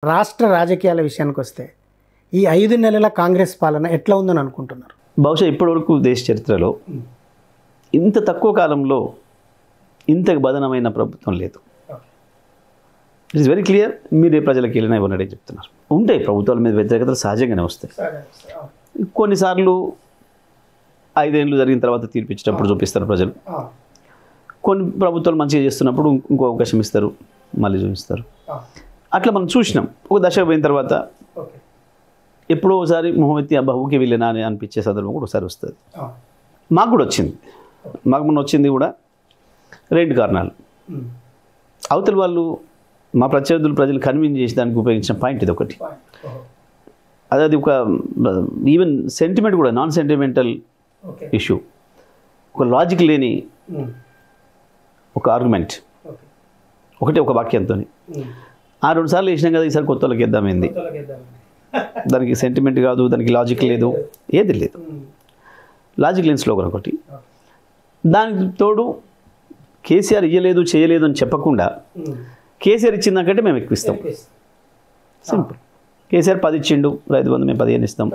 రాష్ట్ర రాజకీయాల విషయానికి వస్తే ఈ 5 నెలల కాంగ్రెస్ పాలన ఎట్లా ఉందని అనుకుంటున్నారు? బహుశా ఇప్పటివరకు దేశ చరిత్రలో ఇంత తక్కువ కాలంలో ఇంత బదనమైన ప్రభుత్వం లేదు. It is very clear. మీరే ప్రజలకు వెళ్ళినా ఎవరినడే చెప్తున్నారు. ఉంటాయి ప్రభుత్వాల మీద వ్యతిరేకతలు సహజంగానే వస్తాయి. కొన్నిసార్లు 5 ఏళ్ళు జరిగిన తర్వాత తీర్పిచ్చేటప్పుడు చూపిస్తారు ప్రజలు. కొన్ని ప్రభుత్వాలు మంచిగా చేస్తున్నప్పుడు ఇంకో అవకాశం ఇస్తారు, మళ్ళీ చూపిస్తారు. అట్లా మనం చూసినాం. ఒక దశ పోయిన తర్వాత ఎప్పుడో ఒకసారి మొహమెత్తి అబ్బా ఊకే వెళ్ళినా అని అనిపించే సందర్భం కూడా ఒకసారి వస్తుంది. మాకు కూడా వచ్చింది. మాకు మొన్న వచ్చింది కూడా 2 కారణాలు. అవతల వాళ్ళు మా ప్రత్యర్థులు ప్రజలు కన్విన్స్ చేసి దానికి ఉపయోగించిన పాయింట్ ఇది ఒకటి. అది ఒక ఈవెన్ సెంటిమెంట్ కూడా నాన్ సెంటిమెంటల్ ఇష్యూ. ఒక లాజిక్ లేని ఒక ఆర్గ్యుమెంట్ ఒకటే ఒక వాక్యంతో ఆ 2 సార్లు వేసినాం కదా, ఈసారి కొత్త వాళ్ళకి వేద్దామైంది. దానికి సెంటిమెంట్ కాదు, దానికి లాజిక్ లేదు, ఏది లేదు. లాజిక్ లేని స్లోగన్ ఒకటి. దానికి తోడు కేసీఆర్ ఇయ్యలేదు చేయలేదు అని చెప్పకుండా కేసీఆర్ ఇచ్చిందాకంటే మేము ఎక్కువ ఇస్తాం. సింపుల్. కేసీఆర్ 10 ఇచ్చిండు, రైతు బంధు మేము 15 ఇస్తాం.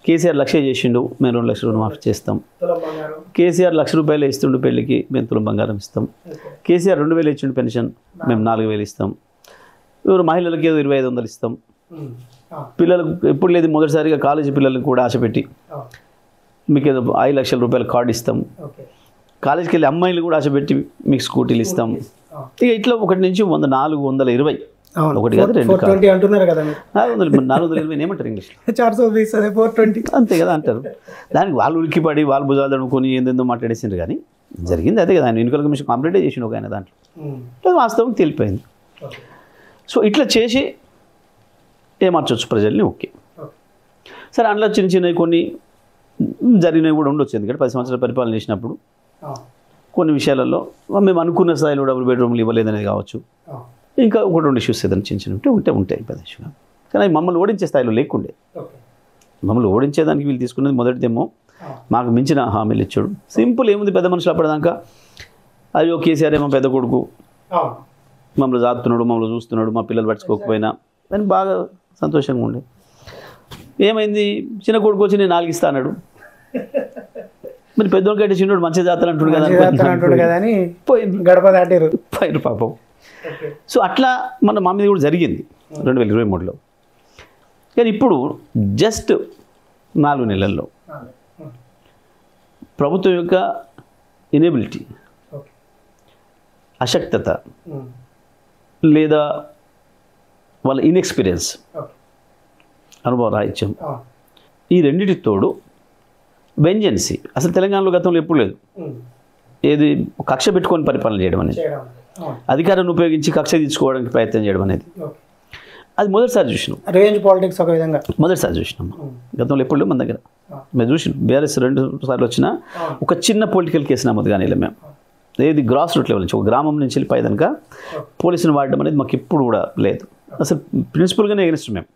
కేసీఆర్ 1,00,000 చేసిండు, మేము 2 లక్షలు రుణమాఫీ చేస్తాం. కేసీఆర్ ₹1,00,000 ఇస్తుండు పెళ్లికి, మేము తులం బంగారం ఇస్తాం. కేసీఆర్ 2,000 ఇచ్చిండు పెన్షన్, మేము 4,000 ఇస్తాం. ఎవరు మహిళలకి ఏదో 2,500 ఇస్తాం. పిల్లలకు ఎప్పుడు లేదు, మొదటిసారిగా కాలేజీ పిల్లలకు కూడా ఆశపెట్టి మీకు ఏదో ₹5,00,000 కార్డు ఇస్తాం. కాలేజీకి వెళ్ళి అమ్మాయిలు కూడా ఆశపెట్టి మీకు స్కూటీలు ఇస్తాం. ఇక ఇట్లా 1 నుంచి 100, 420 ఒకటి కాదు 2 అంటున్నారు కదా, 420 ఏమంటారు ఇంగ్లీష్లో? 420 అంతే కదా అంటారు. దానికి వాళ్ళు ఉలిక్కిపడి వాళ్ళు భుజాలు అనుకొని ఏందేందో మాట్లాడేసిండ్రు. కానీ జరిగింది అదే కదా. ఆయన ఎన్నికల కమిషన్ కంప్లీట్ చేసిండు ఒక ఆయన దాంట్లో. వాస్తవం తెలిపోయింది. సో ఇట్లా చేసి ఏమార్చవచ్చు ప్రజల్ని. ఓకే సరే, అందులో చిన్న చిన్నవి కొన్ని జరిగినవి కూడా ఉండొచ్చు. ఎందుకంటే 10 సంవత్సరాల పరిపాలన చేసినప్పుడు కొన్ని విషయాలలో మేము అనుకున్న స్థాయిలో డబుల్ బెడ్రూమ్లు ఇవ్వలేదనేది కావచ్చు. ఇంకా 1-2 ఇష్యూస్ ఏదైనా చిన్న చిన్న ఉంటాయి ప్రదేశంగా. కానీ మమ్మల్ని ఓడించే స్థాయిలో లేకుండే. మమ్మల్ని ఓడించేదానికి వీళ్ళు తీసుకున్నది మొదటిదేమో మాకు మించిన హామీలు ఇచ్చాడు. సింపుల్. ఏముంది, పెద్ద మనుషులు అప్పటిదాకా అయ్యో కేసీఆర్ ఏమో పెద్ద కొడుకు, మమ్మల్ని జాతున్నాడు, మమ్మల్ని చూస్తున్నాడు, మా పిల్లలు పట్టుకోకపోయినా అని బాగా సంతోషంగా ఉండే. ఏమైంది, చిన్న కొడుకు వచ్చి నేను 4 ఇస్తా అన్నాడు. మరి పెద్దోళ్ళకంటే చిన్నోడు మంచిగా జాతర అంటుడు కదా అని గడప దాటారు పోయిన పాపం. సో అట్లా మా మీద కూడా జరిగింది 2023లో. కానీ ఇప్పుడు జస్ట్ 4 నెలల్లో ప్రభుత్వం యొక్క ఇనేబిలిటీ, అశక్తత లేదా వాళ్ళ ఇన్ఎక్స్పీరియన్స్, అనుభవ రాహిత్యం, ఈ రెండింటి తోడు వెంజెన్సీ. అసలు తెలంగాణలో గతంలో ఎప్పుడు లేదు. ఏది కక్ష పెట్టుకొని పరిపాలన చేయడం అనేది, అధికారాన్ని ఉపయోగించి కక్ష తీర్చుకోవడానికి ప్రయత్నం చేయడం అనేది, అది మొదటిసారి చూసినాం. రేంజ్ పాలిటిక్స్ ఒక విధంగా మొదటిసారి చూసినాం. గతంలో ఎప్పుడు లేవు మన దగ్గర. మేము చూసినాం. బీఆర్ఎస్ 2 సార్లు వచ్చినా ఒక చిన్న పొలిటికల్ కేసు నమోదు కానీ మేము ఏది గ్రాస్ రూట్ లెవెల్ నుంచి, ఒక గ్రామం నుంచి వెళ్ళి పైదాకా పోలీసుని వాడడం అనేది మాకు ఎప్పుడు కూడా లేదు. అసలు ప్రిన్సిపల్గానే ఎగనిస్ట్ మేము.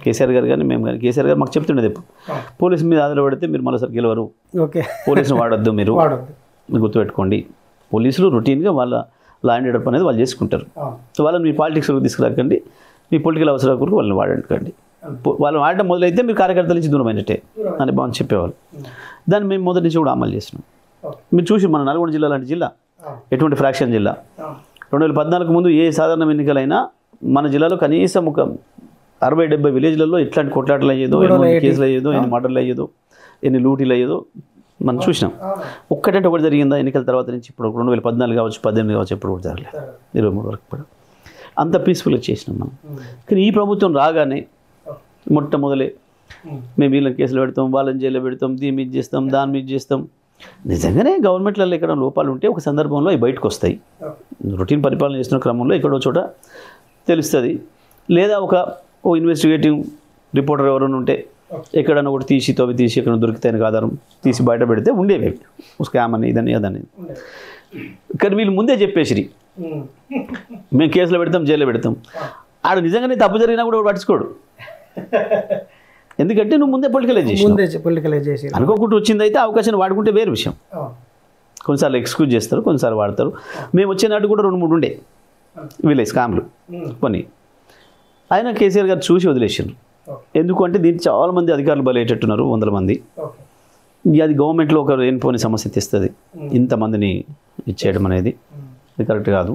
కేసీఆర్ గారు కానీ మేము కానీ, కేసీఆర్ గారు మాకు చెప్తుండేది ఎప్పుడు, పోలీసు మీద ఆధారపడితే మీరు మరోసారి గెలవరు, పోలీసుని వాడొద్దు, మీరు గుర్తుపెట్టుకోండి. పోలీసులు రొటీన్గా వాళ్ళ లా అండ్ ఆర్డర్ అనేది వాళ్ళు చేసుకుంటారు. సో వాళ్ళని మీ పాలిటిక్స్లోకి తీసుకురాకండి, మీ పొలిటికల్ అవసరాల కొరకు వాళ్ళని వాడండి. వాళ్ళు వాడడం మొదలైతే మీరు కార్యకర్తల నుంచి దూరమైనట్టే అని బాగుంది చెప్పేవాళ్ళు. దాన్ని మేము మొదటి నుంచి కూడా అమలు చేస్తున్నాం. మీరు చూసి మన నల్గొండ జిల్లా లాంటి జిల్లా ఎటువంటి ఫ్రాక్షన్ జిల్లా. 2014 ముందు ఏ సాధారణ ఎన్నికలైనా మన జిల్లాలో కనీసం ఒక 60-70 విలేజ్లలో ఇట్లాంటి కొట్లాటలు అయ్యేదో, ఎన్ని కేసులు అయ్యేదో, ఎన్ని మర్డర్లు అయ్యేదో, ఎన్ని లూటీలు అయ్యేదో మనం చూసినాం. ఒక్కటంటే ఒకటి జరిగిందా ఎన్నికల తర్వాత నుంచి? ఇప్పుడు 2014 కావచ్చు, 18 కావచ్చు, ఎప్పుడు కూడా జరగలేదు. 23 వరకు కూడా అంత పీస్ఫుల్గా చేసినాం మనం. కానీ ఈ ప్రభుత్వం రాగానే మొట్టమొదలే మేము వీళ్ళని కేసులు పెడతాం, వాళ్ళని జైల్లో పెడతాం, దీని మీద చేస్తాం, దాని మీద చేస్తాం. నిజంగానే గవర్నమెంట్లలో ఎక్కడ లోపాలు ఉంటే ఒక సందర్భంలో అవి బయటకు వస్తాయి. రొటీన్ పరిపాలన చేస్తున్న క్రమంలో ఎక్కడో చోట తెలుస్తుంది. లేదా ఓ ఇన్వెస్టిగేటివ్ రిపోర్టర్ ఎవరైనా ఉంటే ఎక్కడన్నా ఒకటి తీసి ఎక్కడ దొరికితే ఆధారం తీసి బయట పెడితే ఉండేవి స్కామ్ అని ఇదని అదని. కానీ వీళ్ళు ముందే చెప్పేసి మేము కేసులో పెడతాం, జైల్లో పెడతాం. ఆడ నిజంగానే తప్పు జరిగినా కూడా పట్టించుకోడు. ఎందుకంటే నువ్వు ముందే పొలిటికలైజ్ చేసి అనుకోకుండా వచ్చింది. అయితే అవకాశాన్ని వాడుకుంటే వేరే విషయం. కొన్నిసార్లు ఎక్స్క్యూజ్ చేస్తారు, కొన్నిసార్లు వాడతారు. మేము వచ్చే నాటి కూడా 2-3 ఉండే విలేజ్ స్కామ్లు కొన్ని. ఆయన కేసీఆర్ గారు చూసి వదిలేసిండ్రు. ఎందుకంటే దీనికి చాలామంది అధికారులు బలయ్యేటట్టున్నారు, 100 మంది. అది గవర్నమెంట్లో ఒక లేనిపోని సమస్య తెస్తుంది. ఇంతమందిని ఇచ్చేయడం అనేది అది కరెక్ట్ కాదు,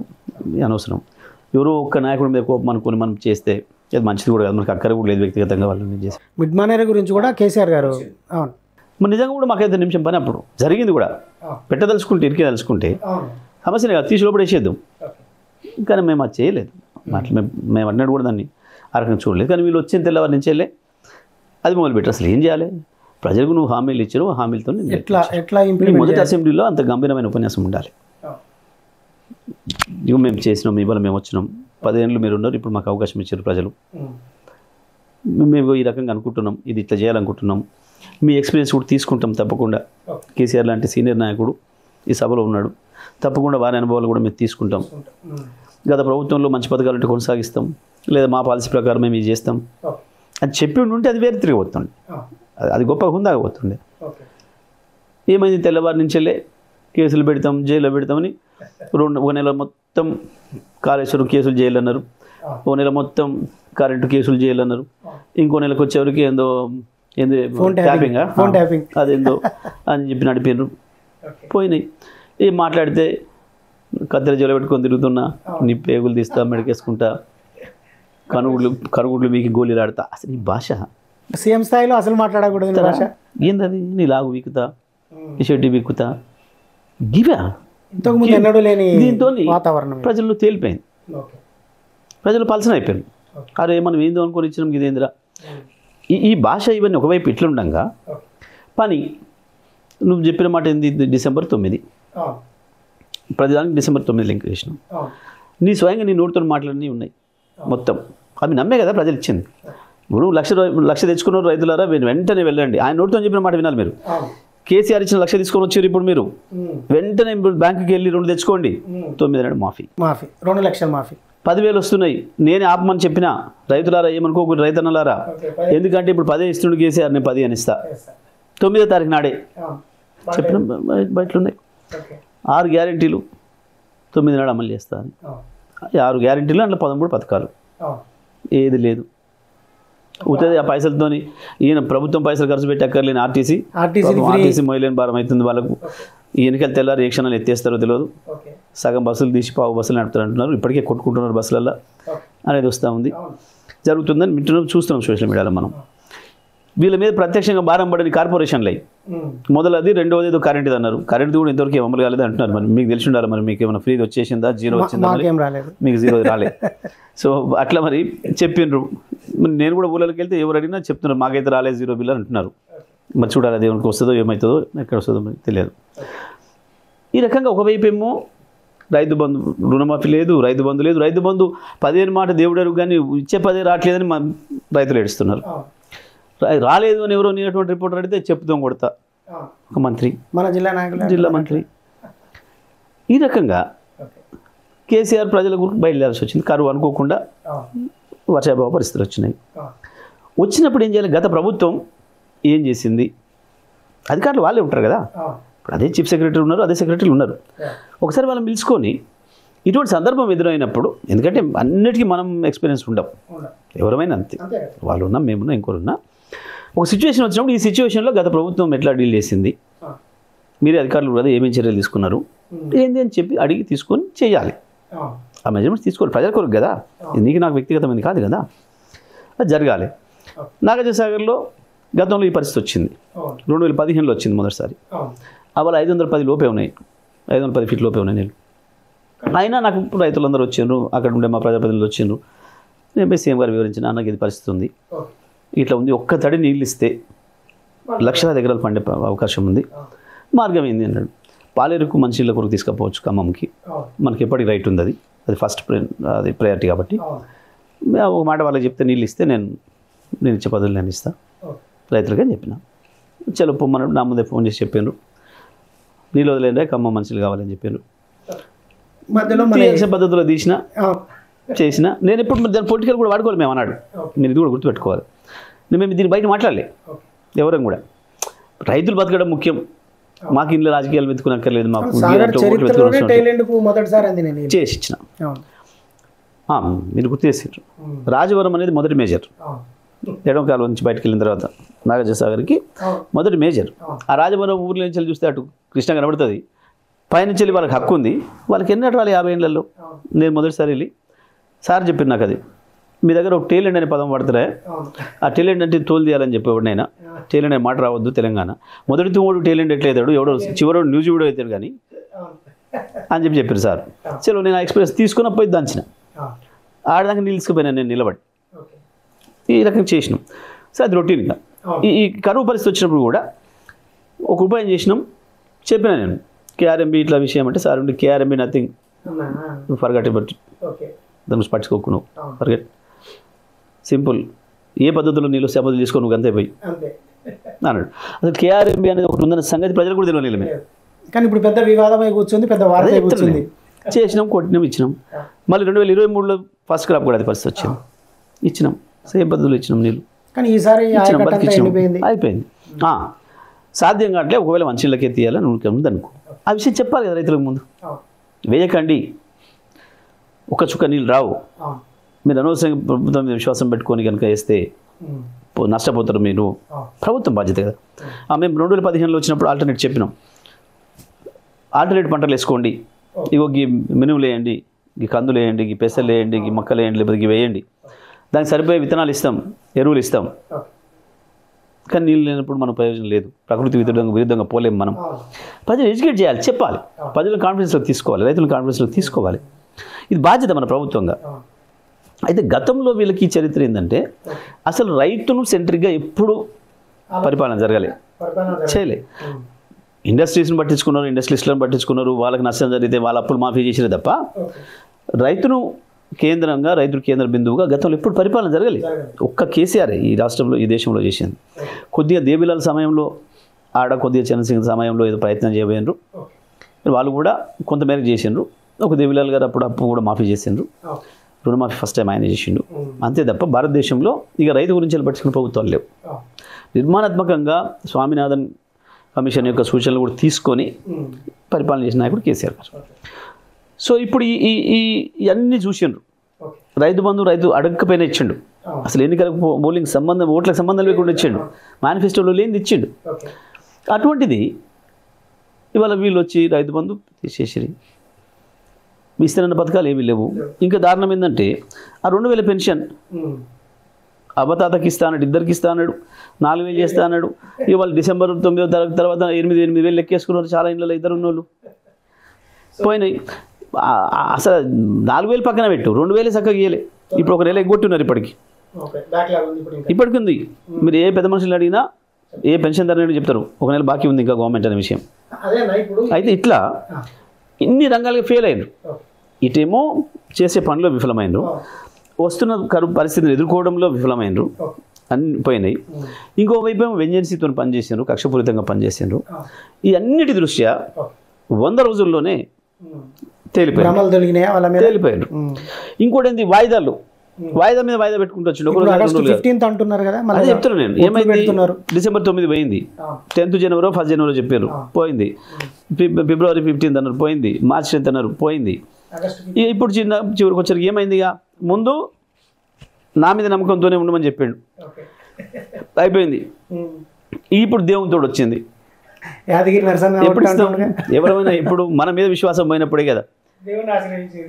అనవసరం. ఎవరో ఒక్క నాయకుడి మీద కోపం అనుకుని మనం చేస్తే అది మంచిది కూడా కాదు. మనకు అక్కర కూడా లేదు వ్యక్తిగతంగా వాళ్ళని చేసి. మిడ్ మానేర్ గురించి కూడా కేసీఆర్ గారు అవును మరి నిజంగా కూడా మాకైతే నిమిషం పని అప్పుడు జరిగింది కూడా. పెట్టదలుచుకుంటే ఇరికేదలుచుకుంటే సమస్యనే కాదు, తీసి లోపడేసేద్దాం. కానీ మేము అది చేయలేదు. అట్లా మేము అన్నట్టు కూడా దాన్ని ఆ రకంగా చూడలేదు. కానీ వీళ్ళు వచ్చిన తెల్లవారి నుంచి వెళ్ళే అది మొదలుపెట్టారు. అసలు ఏం చేయాలి? ప్రజలకు నువ్వు హామీలు ఇచ్చారు, హామీలతో ఎట్లా మొదటి అసెంబ్లీలో అంత గంభీరమైన ఉపన్యాసం ఉండాలి. ఇక మేము చేసినాం, ఇవాళ మేము వచ్చినాం, 10 ఏళ్ళు మీరు ఉన్నారు, ఇప్పుడు మాకు అవకాశం ఇచ్చారు ప్రజలు, మేము ఈ రకంగా అనుకుంటున్నాం, ఇది ఇట్లా చేయాలనుకుంటున్నాం, మీ ఎక్స్పీరియన్స్ కూడా తీసుకుంటాం తప్పకుండా. కేసీఆర్ లాంటి సీనియర్ నాయకుడు ఈ సభలో ఉన్నాడు, తప్పకుండా వారి అనుభవాలు కూడా మేము తీసుకుంటాం. గత ప్రభుత్వంలో మంచి పథకాలు కొనసాగిస్తాం, లేదా మా పాలసీ ప్రకారం మేము ఇది చేస్తాం అని చెప్పి ఉంటే అది వేరే తిరిగిపోతుండే, అది గొప్పగా హుందాకపోతుండే. ఏమైంది? తెల్లవారి నుంచి వెళ్ళే కేసులు పెడతాం, జైల్లో పెడతామని ఒక నెల మొత్తం కాళేశ్వరం కేసులు జైలు అన్నారు, ఓ నెల మొత్తం కరెంటు కేసులు జైలు అన్నారు, ఇంకో నెలకు వచ్చేవరకు ఏందో ట్యాపింగ్ అదేందో అని చెప్పి నడిపారు. పోయినాయి. ఏం మాట్లాడితే కత్తెర జైలు పెట్టుకొని తిరుగుతున్నా, నీ పేగులు తీస్తా, మెడకేసుకుంటా, కనుగుడ్లు మీకు గోళీలు ఆడతా. అసలు ఈ భాష సీఎం స్థాయిలో అసలు మాట్లాడకూడదు భాష. ఏందది? నీ లాగు వీకుతా, నీ షెడ్డి వీకుతా, గివా ఇంతకుముందు ఎన్నడూ లేని దీంతో వాతావరణం ప్రజల్లో తేలిపోయింది. ప్రజలు పలసన అయిపోయింది. అరే మనం ఏందో అనుకొని ఇచ్చినాం ఇదేందిరా. ఈ భాష ఇవన్నీ ఒకవైపు ఇట్లుండగా పని నువ్వు చెప్పిన మాట ఏంది? డిసెంబర్ 9 ప్రతిదానికి డిసెంబర్ 9 లింక్ చేసినాం. నీ స్వయంగా నీ నోటితో మాటలన్నీ ఉన్నాయి మొత్తం. అవి నమ్మే కదా ప్రజలు ఇచ్చింది. ఇప్పుడు లక్ష తెచ్చుకున్న రైతులారా మీరు వెంటనే వెళ్ళండి, ఆయన నోటితో చెప్పిన మాట వినాలి. మీరు కేసీఆర్ ఇచ్చిన 1,00,000 తీసుకొని వచ్చారు, ఇప్పుడు మీరు వెంటనే బ్యాంకుకి వెళ్ళి 2 తెచ్చుకోండి, 9 నెలలు మాఫీ, 2 లక్షలు మాఫీ, 10,000 వస్తున్నాయి. నేనే ఆపమని చెప్పినా, రైతులారా ఏమనుకోకూడదు, రైతన్నలారా, ఎందుకంటే ఇప్పుడు 10 ఇస్తుండే కేసీఆర్, నేను 10 అని ఇస్తా. 9వ తారీఖు నాడే చెప్పిన బయటలు ఉన్నాయి. 6 గ్యారెంటీలు 9 నాడు అమలు చేస్తాను. 6 గ్యారెంటీలు అందులో 13 పథకాలు, ఏది లేదు. అవుతుంది ఆ పైసలతో. ఈయన ప్రభుత్వం పైసలు ఖర్చు పెట్టి అక్కర్లేని ఆర్టీసీ మొయలేని భారం అవుతుంది వాళ్ళకు. ఈయనకెళ్ళి తెల్లారు ఏ క్షణాలు ఎత్తేస్తారో తెలియదు. సగం బస్సులు తీసి పావు బస్సులు నడుపుతారు అంటున్నారు. ఇప్పటికే కొట్టుకుంటున్నారు బస్సులలో అనేది వస్తూ ఉంది, జరుగుతుందని వింటున్నాం, చూస్తున్నాం సోషల్ మీడియాలో. మనం వీళ్ళ మీద ప్రత్యక్షంగా భారం పడని కార్పొరేషన్లు అయ్యి, మొదలది, రెండవది ఏదో కరెంట్ అన్నారు. కరెంట్ కూడా ఇంతవరకు అమలు కాలేదు అంటున్నారు. మరి మీకు తెలిసి ఉండాలి, మరి మీకు ఏమైనా ఫ్రీది వచ్చేసిందా, జీరో వచ్చిందా? మీకు జీరో రాలేదు. సో అట్లా మరి చెప్పిండ్రు. నేను కూడా ఊళ్ళకి వెళ్తే ఎవరు అడిగినా చెప్తున్నారు, మాకైతే రాలేదు జీరో బిల్ అని అంటున్నారు. మరి చూడాలి అది ఎవరికి వస్తుందో ఏమవుతుందో ఎక్కడ వస్తుందో మనకి తెలియదు. ఈ రకంగా ఒకవైపు ఏమో రైతు బంధు రుణమాఫీ లేదు, రైతు బంధు లేదు, రైతు బంధు 15 మాట దేవుడు అడుగు కానీ ఇచ్చే 10 రావట్లేదని రైతులు ఏడుస్తున్నారు. రాలేదు అని ఎవరో నేనటువంటి రిపోర్టర్ అడిగితే చెప్తాం కొడతా ఒక మంత్రి, మన జిల్లా మంత్రి. ఈ రకంగా కేసీఆర్ ప్రజల గురించి బయలుదేరాల్సి వచ్చింది. కరువు అనుకోకుండా వర్షాభావ పరిస్థితులు వచ్చినాయి. వచ్చినప్పుడు ఏం చేయాలి? గత ప్రభుత్వం ఏం చేసింది? అధికారులు వాళ్ళే ఉంటారు కదా, ఇప్పుడు అదే చీఫ్ సెక్రటరీ ఉన్నారు, అదే సెక్రటరీలు ఉన్నారు. ఒకసారి వాళ్ళని పిలుచుకొని ఇటువంటి సందర్భం ఎదురైనప్పుడు, ఎందుకంటే అన్నిటికీ మనం ఎక్స్పీరియన్స్ ఉండం, ఎవరైనా అంతే, వాళ్ళు ఉన్నా మేమున్నా ఇంకోరున్నా. ఒక సిచ్యువేషన్ వచ్చినప్పుడు ఈ సిచ్యువేషన్లో గత ప్రభుత్వం ఎట్లా డీల్ చేసింది, మీరే అధికారులు కదా ఏమేమి చర్యలు తీసుకున్నారు ఏంది అని చెప్పి అడిగి తీసుకొని చేయాలి. ఆ మెజర్మెంట్స్ తీసుకోవాలి, ప్రజల కొరకు కదా, నీకు నాకు వ్యక్తిగతమైంది కాదు కదా, అది జరగాలి. నాగార్జునసాగర్లో గతంలో ఈ పరిస్థితి వచ్చింది, 2015లో వచ్చింది మొదటిసారి. అవాళ 510 లోపే ఉన్నాయి, 510 ఫీట్ లోపే ఉన్నాయి నీళ్ళు. అయినా నాకు రైతులందరూ వచ్చారు, అక్కడ ఉండే మా ప్రజాప్రతినిధులు వచ్చారు. నేను పోయి సీఎం గారు వివరించిన, నాకు ఇది పరిస్థితి ఉంది, ఇట్లా ఉంది, ఒక్క తడి నీళ్ళు ఇస్తే లక్షలాది ఎకరాలు పండే అవకాశం ఉంది, మార్గం ఏంది అన్నాడు. పాలేరుకు మంచినీళ్ళ కొరకు తీసుకుపోవచ్చు ఖమ్మంకి, మనకి ఎప్పటికి రైట్ ఉంది, అది ఫస్ట్ అది ప్రయారిటీ కాబట్టి. ఒక మాట వాళ్ళకి చెప్తే నీళ్ళు ఇస్తే నేను ఇచ్చే పద్ధతులు నేను ఇస్తాను రైతులకి అని చెప్పిన. చలో పొమ్మన్నాడు, నా ముందే ఫోన్ చేసి చెప్పాను, నీళ్ళు వదిలేంటే ఖమ్మం మంచిలు కావాలని చెప్పాను. పద్ధతిలో తీసిన చేసిన. నేను ఎప్పుడు దాని పొలిటికల్ కూడా వాడుకోవాలి మేము అన్నాడు. మీరు ఇది కూడా గుర్తుపెట్టుకోవాలి, మేము దీన్ని బయట మాట్లాడలే ఎవరం కూడా. రైతులు బతకడం ముఖ్యం, మాకు ఇంట్లో రాజకీయాలు వెతుకునక్కర్లేదు, మాకు చేసి ఇచ్చిన. మీరు గుర్తు చేసారు. రాజవరం అనేది మొదటి మేజర్, ఎడమ కాలువ నుంచి బయటకు వెళ్ళిన తర్వాత నాగార్జునసాగర్కి మొదటి మేజర్. ఆ రాజవరం ఊర్లో నుంచి వెళ్ళి చూస్తే అటు కృష్ణ కనబడుతుంది, పైనుంచి వెళ్ళి వాళ్ళకి హక్కు ఉంది. వాళ్ళకి ఎన్ని అడవాలి 50 ఏళ్లలో. నేను మొదటిసారి వెళ్ళి సార్ చెప్పాను నాకు, అది మీ దగ్గర ఒక టేలెంట్ అనే పదం వాడతారా, ఆ టేలెంట్ అంటే తోలు తీయాలని చెప్పేవాడు. నేను టేలెంట్ అనే మాట రావద్దు తెలంగాణ, మొదటి తోడు టేలెంట్ ఎట్లయితాడు, ఎవడో చివరో న్యూస్ వీడియో అవుతాడు కానీ అని చెప్పారు సార్. చలో నేను ఆ ఎక్స్పీరియన్స్ తీసుకున్న పోయి దంచిన ఆడదాకా నిలుచుకుపోయినా నేను నిలబడి ఈ రకంగా చేసినాం. సో అది రొటీన్గా ఈ కరువు పరిస్థితి వచ్చినప్పుడు కూడా ఒక ఉపాయం చేసినాం. చెప్పినా నేను కేఆర్ఎంబి ఇట్లా విషయం అంటే సార్ ఉండి కేఆర్ఎంబి నథింగ్ ఫర్గట్ బట్ దాన్ని పట్టించుకోకు నువ్వు ఫర్గెట్ సింపుల్, ఏ పద్ధతిలో నీళ్ళు శపథలు తీసుకో నువ్వు అంతే పోయి అన్నాడు. అసలు కేఆర్ఎంబి అనేది ఒకటి ఉందన్న సంగతి ప్రజలు కూడా తెలియలేదు. కానీ ఇప్పుడు పెద్ద వివాదమై కూర్చుంది, పెద్ద వార్త కూర్చుంది. చేసినాం, కొట్టినాం, ఇచ్చినాం. మళ్ళీ 2023లో ఫస్ట్ క్రాప్ కూడా అది పరిస్థితి వచ్చింది, ఇచ్చినాం. సేమ్ పద్ధతిలో ఇచ్చినాం నీళ్ళు, కానీ ఈసారి ఇచ్చినాం, బతికిచ్చినాం, అయిపోయింది. సాధ్యం కావట్లే, ఒకవేళ మంచిళ్ళకే తీయాలని ఉందనుకో, ఆ విషయం చెప్పాలి కదా రైతులకు ముందు. వేయకండి, ఒక చుక్క నీళ్ళు రావు, మీరు అనవసరంగా ప్రభుత్వం మీద విశ్వాసం పెట్టుకొని కనుక వేస్తే నష్టపోతారు మీరు, ప్రభుత్వం బాధ్యత కదా. మేము 2015లో వచ్చినప్పుడు ఆల్టర్నేట్ చెప్పినాం, ఆల్టర్నేట్ పంటలు వేసుకోండి, ఇగో గీ మినుములు వేయండి, గీ కందులు వేయండి, గీ పెసలు వేయండి, గీ మొక్కలు వేయండి, లేకపోతే గీ వేయండి, దానికి సరిపోయే విత్తనాలు ఇస్తాం, ఎరువులు ఇస్తాం. కానీ నీళ్ళు లేనప్పుడు మన ప్రయోజనం లేదు, ప్రకృతి విరుద్ధంగా పోలేము మనం. ప్రజలు ఎడ్యుకేట్ చేయాలి, చెప్పాలి, ప్రజల కాన్ఫిడెన్స్లో తీసుకోవాలి, రైతుల కాన్ఫిడెన్స్లో తీసుకోవాలి. ఇది బాధ్యత మన ప్రభుత్వంగా. అయితే గతంలో వీళ్ళకి ఈ చరిత్ర ఏంటంటే అసలు రైతును సెంట్రిక్గా ఎప్పుడు పరిపాలన జరగాలి, చేయలే. ఇండస్ట్రీస్ని పట్టించుకున్నారు, ఇండస్ట్రియలిస్టులను పట్టించుకున్నారు, వాళ్ళకి నష్టం జరిగితే వాళ్ళ అప్పులు మాఫీ చేసిరే తప్ప రైతును కేంద్రంగా, రైతులు కేంద్ర బిందువుగా గతంలో ఎప్పుడు పరిపాలన జరగాలి. ఒక్క కేసీఆర్ ఈ రాష్ట్రంలో, ఈ దేశంలో చేసింది. కొద్దిగా దేవిలాల్ సమయంలో, ఆడ కొద్దిగా చంద్రసింగ్ సమయంలో ఏదో ప్రయత్నం చేయబోయినరు, వాళ్ళు కూడా కొంతమేరకు చేసిండ్రు. ఒక దేవిలాల్ గారు అప్పుడు అప్పు కూడా మాఫీ చేసిండ్రు, రుణమాఫీ ఫస్ట్ టైం ఆయన చేసిండు. అంతే తప్ప భారతదేశంలో ఇక రైతు గురించి పట్టించుకున్న ప్రభుత్వాలు లేవు. నిర్మాణాత్మకంగా స్వామినాథన్ కమిషన్ యొక్క సూచనలు కూడా తీసుకొని పరిపాలన చేసిన నాయకుడు కేసీఆర్ గారు. సో ఇప్పుడు ఇవన్నీ చూసిండ్రు. రైతు బంధు రైతు అడగకపోయినా ఇచ్చిండు, అసలు ఎన్నికలకు పోలింగ్ సంబంధం, ఓట్లకు సంబంధం లేకుండా ఇచ్చిండు, మేనిఫెస్టోలో లేనిది ఇచ్చిండు. అటువంటిది ఇవాళ వీళ్ళు వచ్చి రైతు బంధు తీసేసిరి, విస్తరణ పథకాలు ఏమీ లేవు. ఇంకా దారుణం ఏంటంటే ఆ 2000 పెన్షన్ అబతాతకి ఇస్తా అన్నాడు, ఇద్దరికి ఇస్తా అన్నాడు, 4000 చేస్తా అన్నాడు. ఇవాళ డిసెంబర్ 9వ తారీఖు తర్వాత 8,000 లెక్కేసుకున్నారు చాలా ఇంట్లో, ఇద్దరు ఉన్నోళ్ళు పోయినాయి. అసలు 4000 పక్కన పెట్టు, 2000 చక్కగా ఇయ్యలే. ఇప్పుడు ఒక నెల ఎగ్గొట్టున్నారు, ఇప్పటికి ఉంది. మీరు ఏ పెద్ద మనుషులు అడిగినా, ఏ పెన్షన్ ధర చెప్తారు ఒక నెల బాకీ ఉంది ఇంకా గవర్నమెంట్ అనే విషయం. అయితే ఇట్లా ఇన్ని రంగాలుగా ఫెయిల్ అయినారు. ఇటేమో చేసే పనిలో విఫలమైనరు, వస్తున్న కరువు పరిస్థితిని ఎదుర్కోవడంలో విఫలమైనరు, అన్ని పోయినాయి. ఇంకోవైపు ఏమో వెంజెన్సీతో పనిచేసినారు, కక్షపూరితంగా పనిచేసినారు. ఈ అన్నిటి దృష్ట్యా 100 రోజుల్లోనే తేలిపోయారు. ఇంకోటి ఏంటి, వాయిదాలు, వాయిదా మీద వాయిదా పెట్టుకుంటూ వచ్చిండు. అదే చెప్తున్నాను నేను. ఏమైంది, డిసెంబర్ 9 పోయింది, 10th జనవరి 1st జనవరి చెప్పారు, పోయింది. ఫిబ్రవరి 15 అన్నారు, పోయింది. మార్చ్ 10th అన్నారు, పోయింది. ఇప్పుడు చివరికి వచ్చరికి ఏమైంది, ఇక ముందు నా మీద నమ్మకంతోనే ఉండమని చెప్పాడు, అయిపోయింది. ఇప్పుడు దేవునితోడు వచ్చింది. ఎప్పుడు ఇస్తాం, ఎవరైనా ఇప్పుడు మన మీద విశ్వాసం పోయినప్పుడే కదా,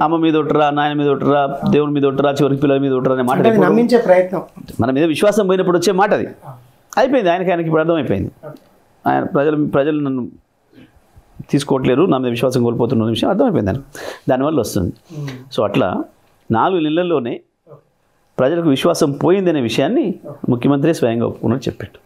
అమ్మ మీద ఒట్టరా, నాయన మీద ఒట్టరా, దేవుని మీద ఒట్టరా, చివరికి పిల్లల మీద ఒట్టరా అనే మాట నమ్మించే ప్రయత్నం, మన మీద విశ్వాసం పోయినప్పుడు వచ్చే మాట అది. అయిపోయింది, ఆయనకి ఇప్పుడు అర్థమైపోయింది. ఆయన ప్రజలు నన్ను తీసుకోవట్లేరు, నా మీద విశ్వాసం కోల్పోతున్న విషయం అర్థమైపోయింది అని, దానివల్ల వస్తుంది. సో అట్లా 4 నెలల్లోనే ప్రజలకు విశ్వాసం పోయిందనే విషయాన్ని ముఖ్యమంత్రి స్వయంగా ఒప్పుకున్నట్టు చెప్పాడు.